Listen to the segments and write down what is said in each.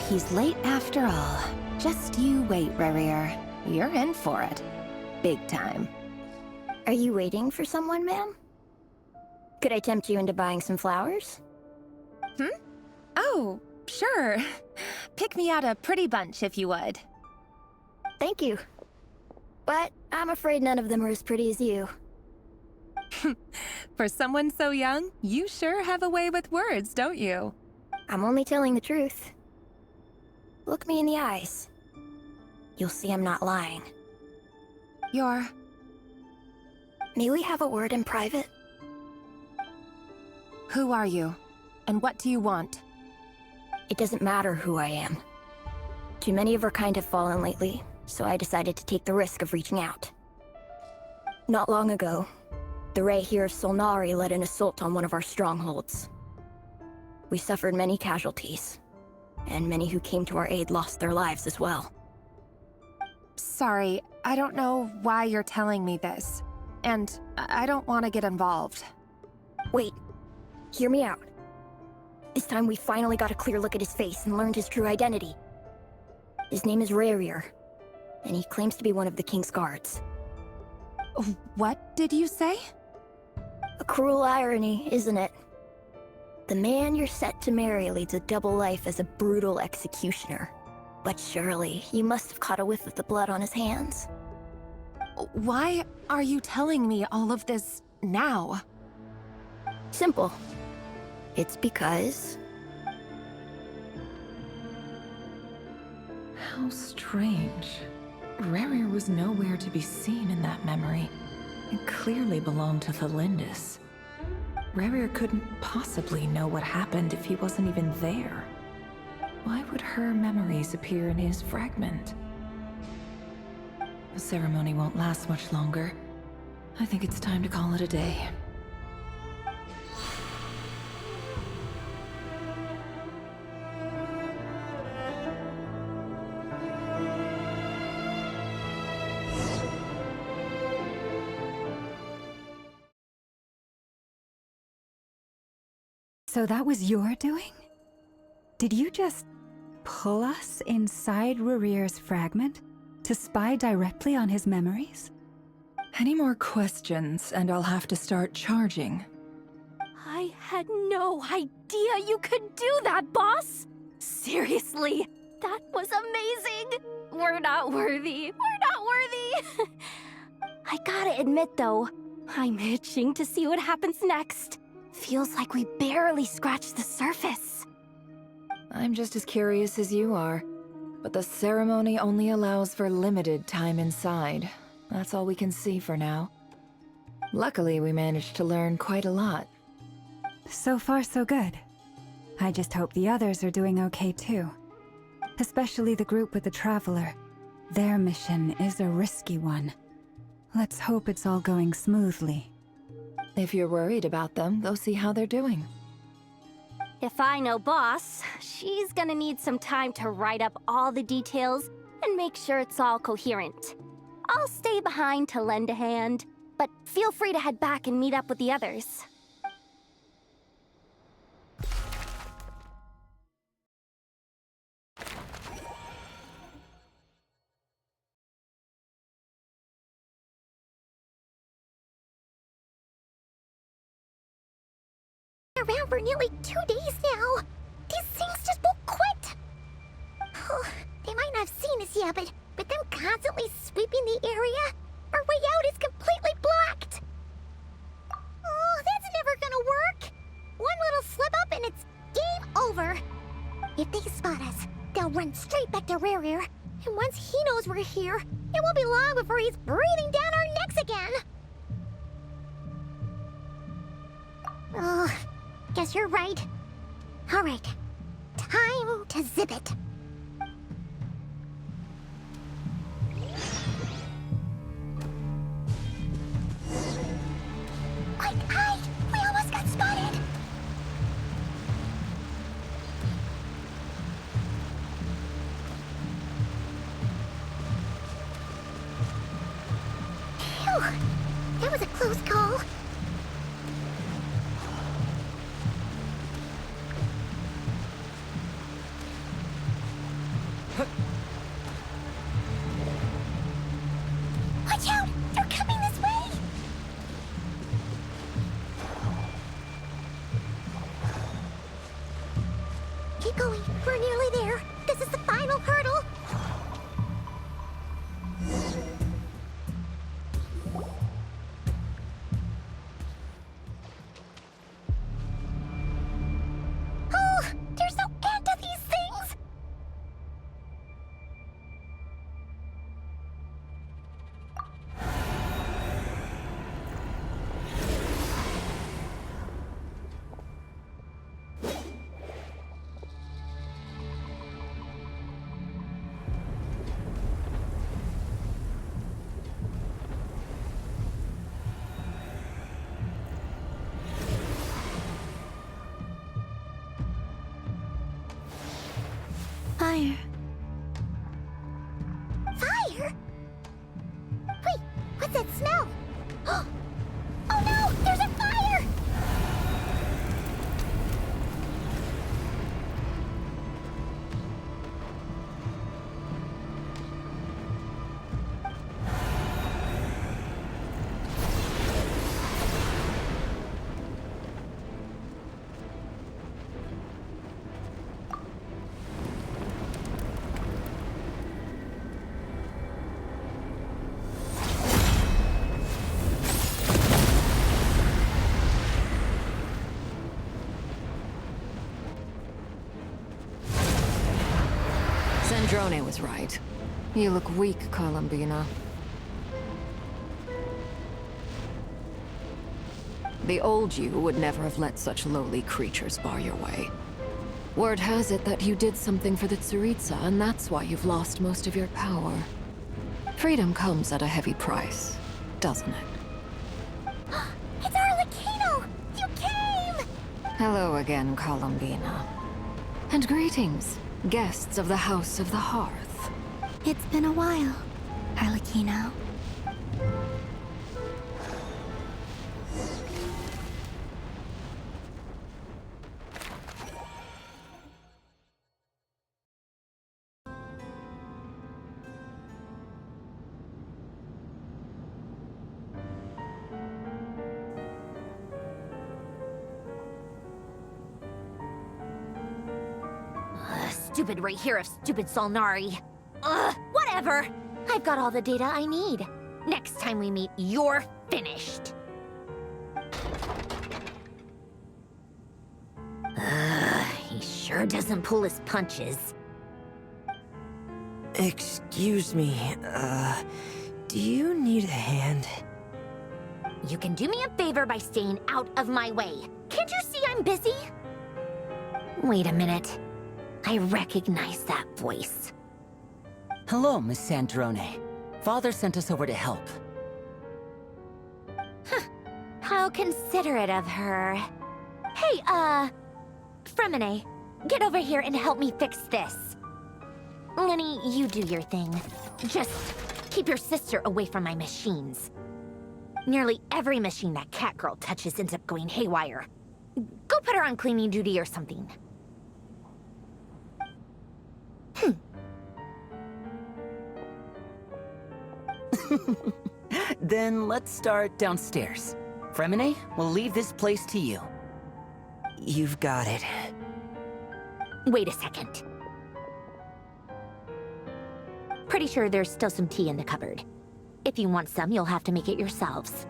He's late after all. Just you wait, Rerir. You're in for it. Big time. Are you waiting for someone, ma'am? Could I tempt you into buying some flowers? Oh, sure. Pick me out a pretty bunch if you would. Thank you. But I'm afraid none of them are as pretty as you. For someone so young, you sure have a way with words, don't you? I'm only telling the truth. Look me in the eyes. You'll see I'm not lying. You're... May we have a word in private? Who are you? And what do you want? It doesn't matter who I am. Too many of our kind have fallen lately, so I decided to take the risk of reaching out. Not long ago, the Ray here of Solnari led an assault on one of our strongholds. We suffered many casualties, and many who came to our aid lost their lives as well. Sorry, I don't know why you're telling me this. And I don't want to get involved. Wait, hear me out. This time we finally got a clear look at his face and learned his true identity. His name is Rerir, and he claims to be one of the King's guards. What did you say? A cruel irony, isn't it? The man you're set to marry leads a double life as a brutal executioner. But surely, you must have caught a whiff of the blood on his hands. Why are you telling me all of this now? Simple. It's because... How strange. Rerir was nowhere to be seen in that memory. It clearly belonged to Thelindis. Rerir couldn't possibly know what happened if he wasn't even there. Why would her memories appear in his fragment? The ceremony won't last much longer. I think it's time to call it a day. So that was your doing? Did you just pull us inside Rerir's fragment to spy directly on his memories? Any more questions, and I'll have to start charging. I had no idea you could do that, boss! Seriously, that was amazing! We're not worthy. We're not worthy! I gotta admit, though, I'm itching to see what happens next. Feels like we barely scratched the surface. I'm just as curious as you are, but the ceremony only allows for limited time inside. That's all we can see for now. Luckily, we managed to learn quite a lot. So far, so good. I just hope the others are doing okay too. Especially the group with the Traveler. Their mission is a risky one. Let's hope it's all going smoothly. If you're worried about them, go see how they're doing. If I know boss, she's gonna need some time to write up all the details and make sure it's all coherent. I'll stay behind to lend a hand, but feel free to head back and meet up with the others. Around for nearly 2 days now. These things just won't quit. Oh, they might not have seen us yet, but them constantly sweeping the area, our way out is completely blocked. Oh, that's never gonna work. One little slip up and it's game over. If they spot us, they'll run straight back to Rerir. And once he knows we're here, it won't be long before he's breathing down our necks again. Oh, guess you're right. All right, time to zip it. Quick, hide! We almost got spotted! Phew! That was a close call. Keep going. We're nearly there. This is the final hurdle. Oh, there's no end to these things. Fire. Fire? Wait, what's that smell? Oh no, there's a fire! Sandrone was right. You look weak, Columbina. The old you would never have let such lowly creatures bar your way. Word has it that you did something for the Tsaritsa, and that's why you've lost most of your power. Freedom comes at a heavy price, doesn't it? It's Arlecchino! You came! Hello again, Columbina. And greetings, guests of the House of the Hearth. It's been a while, Arlecchino. Stupid right here of stupid Solnari. Ugh, whatever. I've got all the data I need. Next time we meet, you're finished. He sure doesn't pull his punches. Excuse me, do you need a hand? You can do me a favor by staying out of my way. Can't you see I'm busy? Wait a minute. I recognize that voice. Hello, Miss Sandrone. Father sent us over to help. How considerate of her. Hey, Fremine, get over here and help me fix this. Lenny, you do your thing. Just keep your sister away from my machines. Nearly every machine that Catgirl touches ends up going haywire. Go put her on cleaning duty or something. Then let's start downstairs. Fremine, we'll leave this place to you. You've got it. Wait a second. Pretty sure there's still some tea in the cupboard. If you want some, you'll have to make it yourselves.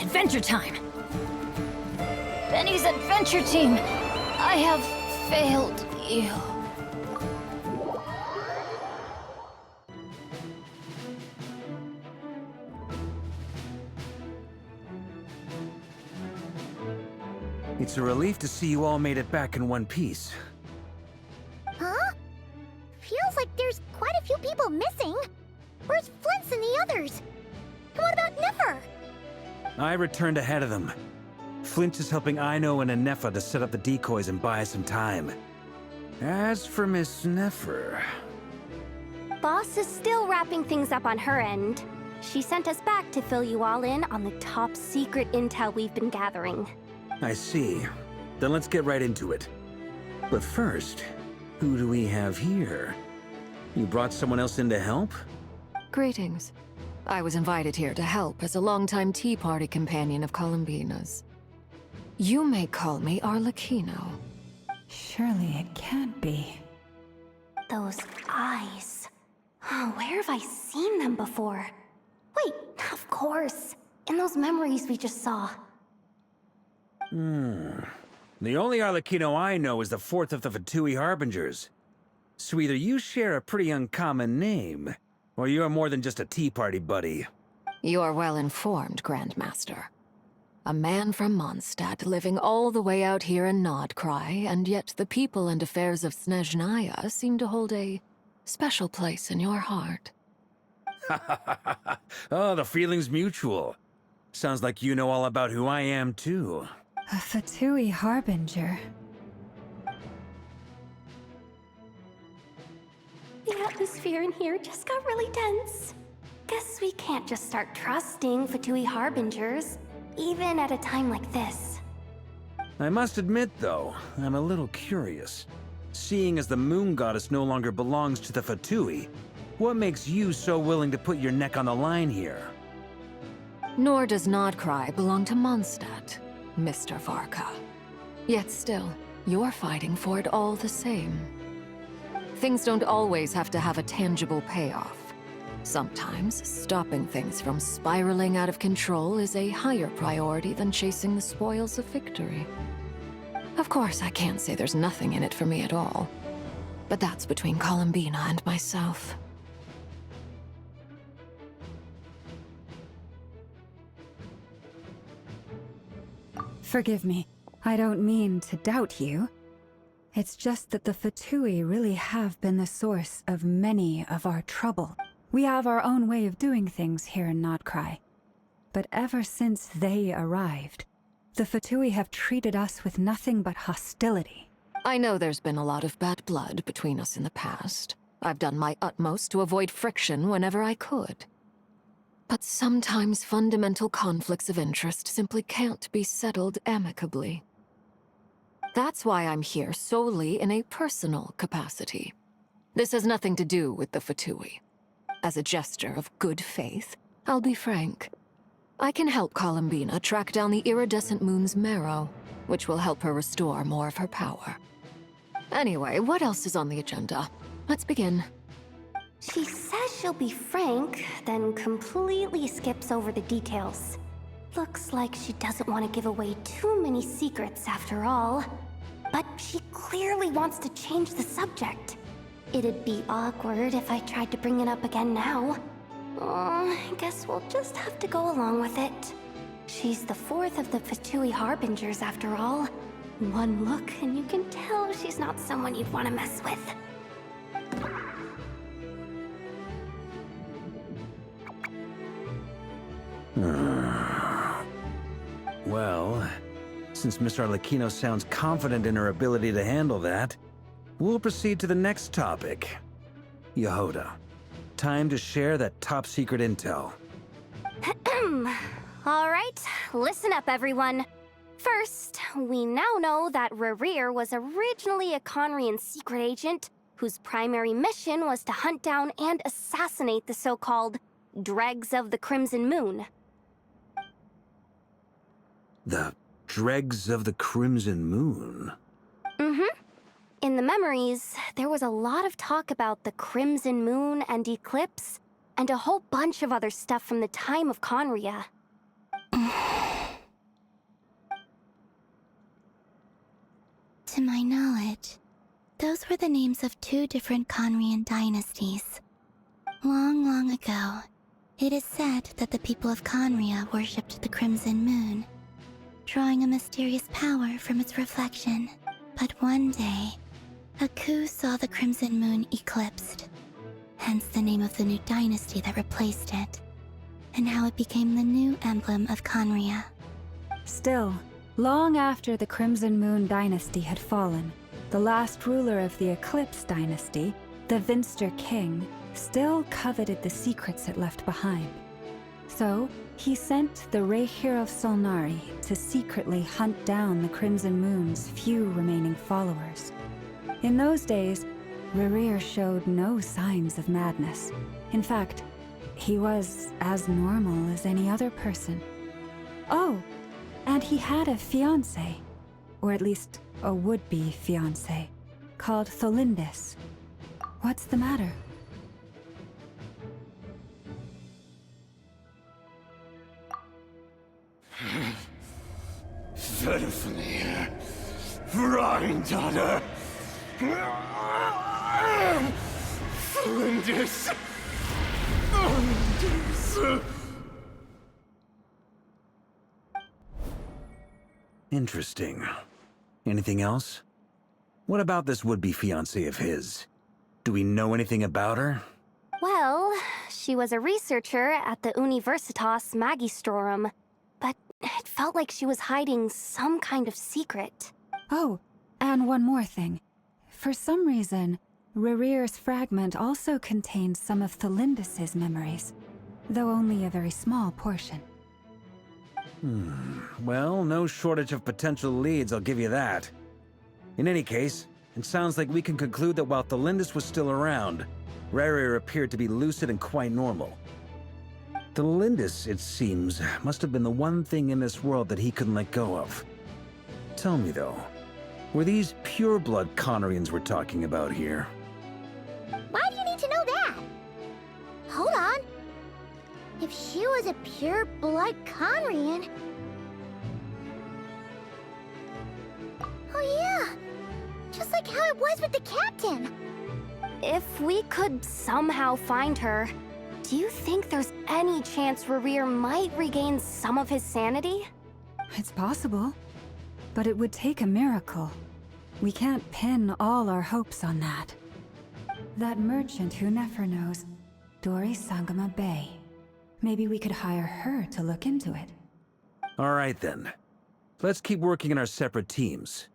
Adventure time! Benny's adventure team! I have failed you. It's a relief to see you all made it back in one piece. Huh? Feels like there's quite a few people missing. Where's Flintz and the others? And what about Nefer? I returned ahead of them. Flint is helping Ino and Anefa to set up the decoys and buy some time. As for Miss Nefer... Boss is still wrapping things up on her end. She sent us back to fill you all in on the top secret intel we've been gathering. I see. Then let's get right into it. But first, who do we have here? You brought someone else in to help? Greetings. I was invited here to help as a longtime Tea Party companion of Columbina's. You may call me Arlecchino. Surely it can't be. Those eyes. Oh, where have I seen them before? Wait, of course. In those memories we just saw. The only Arlecchino I know is the fourth of the Fatui Harbingers. So either you share a pretty uncommon name, or you're more than just a Tea Party buddy. You are well informed, Grandmaster. A man from Mondstadt living all the way out here in Nodcry, and yet the people and affairs of Snezhnaya seem to hold a special place in your heart. Oh, the feeling's mutual. Sounds like you know all about who I am, too. A Fatui Harbinger. The atmosphere in here just got really tense. Guess we can't just start trusting Fatui Harbingers, even at a time like this. I must admit, though, I'm a little curious. Seeing as the Moon Goddess no longer belongs to the Fatui, what makes you so willing to put your neck on the line here? Nor does Nodcry belong to Mondstadt, Mr. Varka. Yet still, you're fighting for it all the same. Things don't always have to have a tangible payoff. Sometimes, stopping things from spiraling out of control is a higher priority than chasing the spoils of victory. Of course, I can't say there's nothing in it for me at all. But that's between Columbina and myself. Forgive me. I don't mean to doubt you. It's just that the Fatui really have been the source of many of our trouble. We have our own way of doing things here in Nodcry. But ever since they arrived, the Fatui have treated us with nothing but hostility. I know there's been a lot of bad blood between us in the past. I've done my utmost to avoid friction whenever I could. But sometimes fundamental conflicts of interest simply can't be settled amicably. That's why I'm here solely in a personal capacity. This has nothing to do with the Fatui. As a gesture of good faith, I'll be frank. I can help Columbina track down the iridescent moon's marrow, which will help her restore more of her power. Anyway, what else is on the agenda? Let's begin. She says she'll be frank, then completely skips over the details. Looks like she doesn't want to give away too many secrets after all. But she clearly wants to change the subject. It'd be awkward if I tried to bring it up again now. I guess we'll just have to go along with it. She's the fourth of the Fatui Harbingers after all. One look and you can tell she's not someone you'd want to mess with. Well, since Miss Arlecchino sounds confident in her ability to handle that, we'll proceed to the next topic. Yehuda, time to share that top-secret intel. Alright, listen up everyone. First, we now know that Rerir was originally a Conrian secret agent whose primary mission was to hunt down and assassinate the so-called Dregs of the Crimson Moon. The Dregs of the Crimson Moon? In the memories, there was a lot of talk about the Crimson Moon and Eclipse, and a whole bunch of other stuff from the time of Conria. To my knowledge, those were the names of two different Conrian dynasties. Long, long ago, it is said that the people of Conria worshipped the Crimson Moon, drawing a mysterious power from its reflection. But one day, Aku saw the Crimson Moon eclipsed, hence the name of the new dynasty that replaced it. and how it became the new emblem of Conria. Still, long after the Crimson Moon dynasty had fallen, the last ruler of the Eclipse dynasty, the Vinster King, still coveted the secrets it left behind. So, he sent the Rayhir of Solnari to secretly hunt down the Crimson Moon's few remaining followers. In those days, Rerir showed no signs of madness. In fact, he was as normal as any other person. Oh, and he had a fiancé, or at least a would-be fiancé, called Tholindis. What's the matter? Verfnir, Vrindadder, Tholindis. Interesting. Anything else? What about this would-be fiancé of his? Do we know anything about her? Well, she was a researcher at the Universitas Magistrorum, but it felt like she was hiding some kind of secret. Oh, and one more thing. For some reason, Rerir's fragment also contained some of Tholindis' memories, though only a very small portion. Well, no shortage of potential leads, I'll give you that. In any case, it sounds like we can conclude that while Tholindis was still around, Rerir appeared to be lucid and quite normal. Tholindis, it seems, must have been the one thing in this world that he couldn't let go of. Tell me though, were these pure-blood Conrians we're talking about here? Why do you need to know that? Hold on. If she was a pure-blood Conrian... Oh yeah! Just like how it was with the captain! If we could somehow find her, do you think there's any chance Rerir might regain some of his sanity? It's possible, but it would take a miracle. We can't pin all our hopes on that. That merchant who Nefer knows, Dori Sangama Bay. Maybe we could hire her to look into it. All right then. Let's keep working in our separate teams.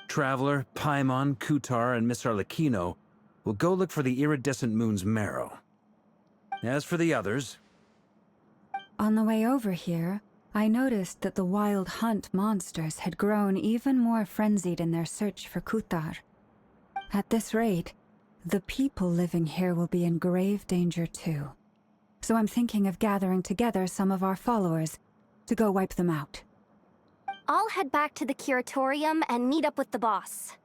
Traveler, Paimon, Kutar, and Miss Arlecchino will go look for the iridescent moon's marrow. As for the others... On the way over here, I noticed that the Wild Hunt monsters had grown even more frenzied in their search for Kutar. At this rate, the people living here will be in grave danger too. So I'm thinking of gathering together some of our followers to go wipe them out. I'll head back to the Curatorium and meet up with the boss.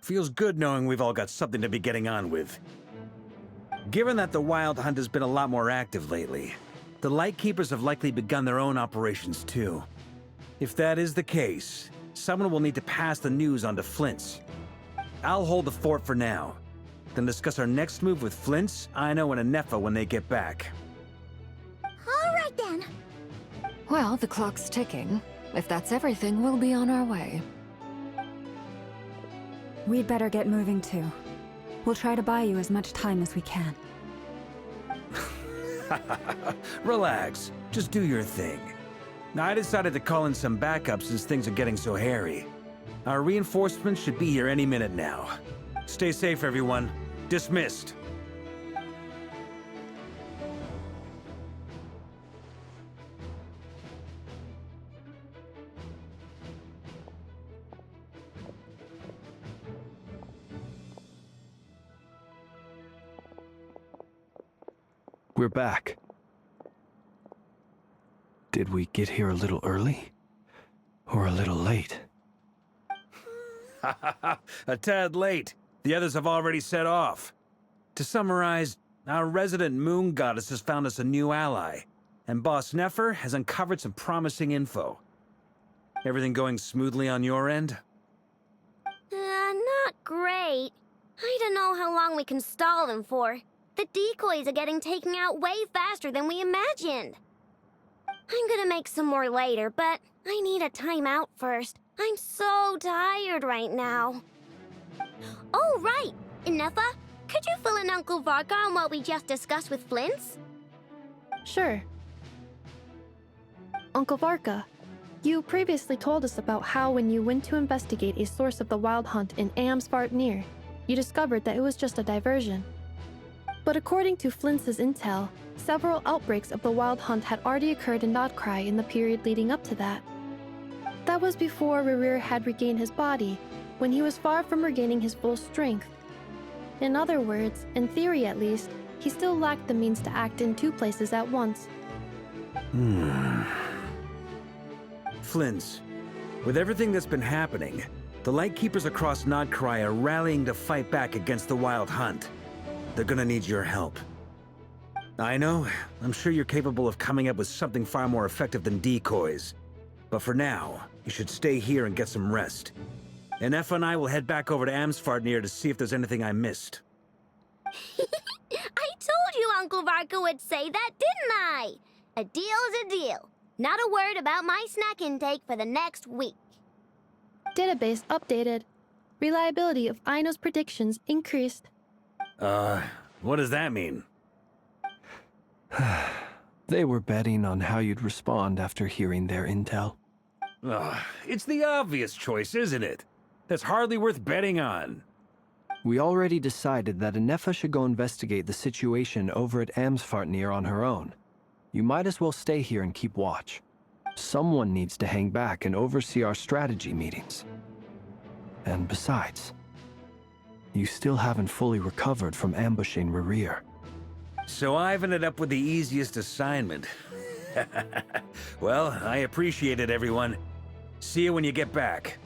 Feels good knowing we've all got something to be getting on with. Given that the Wild Hunt has been a lot more active lately, the Lightkeepers have likely begun their own operations too. If that is the case, someone will need to pass the news on to Flint's. I'll hold the fort for now, then discuss our next move with Flint's, Aino, and Anefa when they get back. Alright then. Well, the clock's ticking. If that's everything, we'll be on our way. We'd better get moving too. We'll try to buy you as much time as we can. Relax. Just do your thing. Now, I decided to call in some backup since things are getting so hairy. Our reinforcements should be here any minute now. Stay safe, everyone. Dismissed. We're back. Did we get here a little early? Or a little late? A tad late. The others have already set off. To summarize, our resident moon goddess has found us a new ally, and Boss Nefer has uncovered some promising info. Everything going smoothly on your end? Not great. I don't know how long we can stall them for. The decoys are getting taken out way faster than we imagined. I'm gonna make some more later, but I need a timeout first. I'm so tired right now. Oh, right! Inefa, could you fill in Uncle Varka on what we just discussed with Flint's? Sure. Uncle Varka, you previously told us about how when you went to investigate a source of the Wild Hunt in Amsvartnir, you discovered that it was just a diversion. But according to Flintz's intel, several outbreaks of the Wild Hunt had already occurred in Nodcry in the period leading up to that. That was before Rerir had regained his body, when he was far from regaining his full strength. In other words, in theory at least, he still lacked the means to act in two places at once. Flintz, with everything that's been happening, the Lightkeepers across Nodcry are rallying to fight back against the Wild Hunt. They're gonna need your help. I know, I'm sure you're capable of coming up with something far more effective than decoys. But for now, you should stay here and get some rest. And Effa and I will head back over to Amsvartnir to see if there's anything I missed. I told you Uncle Varka would say that, didn't I? A deal is a deal. Not a word about my snack intake for the next week. Database updated. Reliability of Aino's predictions increased. What does that mean? They were betting on how you'd respond after hearing their intel. It's the obvious choice, isn't it? That's hardly worth betting on. We already decided that Anefa should go investigate the situation over at Amsvartnir on her own. You might as well stay here and keep watch. Someone needs to hang back and oversee our strategy meetings. And besides, you still haven't fully recovered from ambushing Rerir. So I've ended up with the easiest assignment. Well, I appreciate it, everyone. See you when you get back.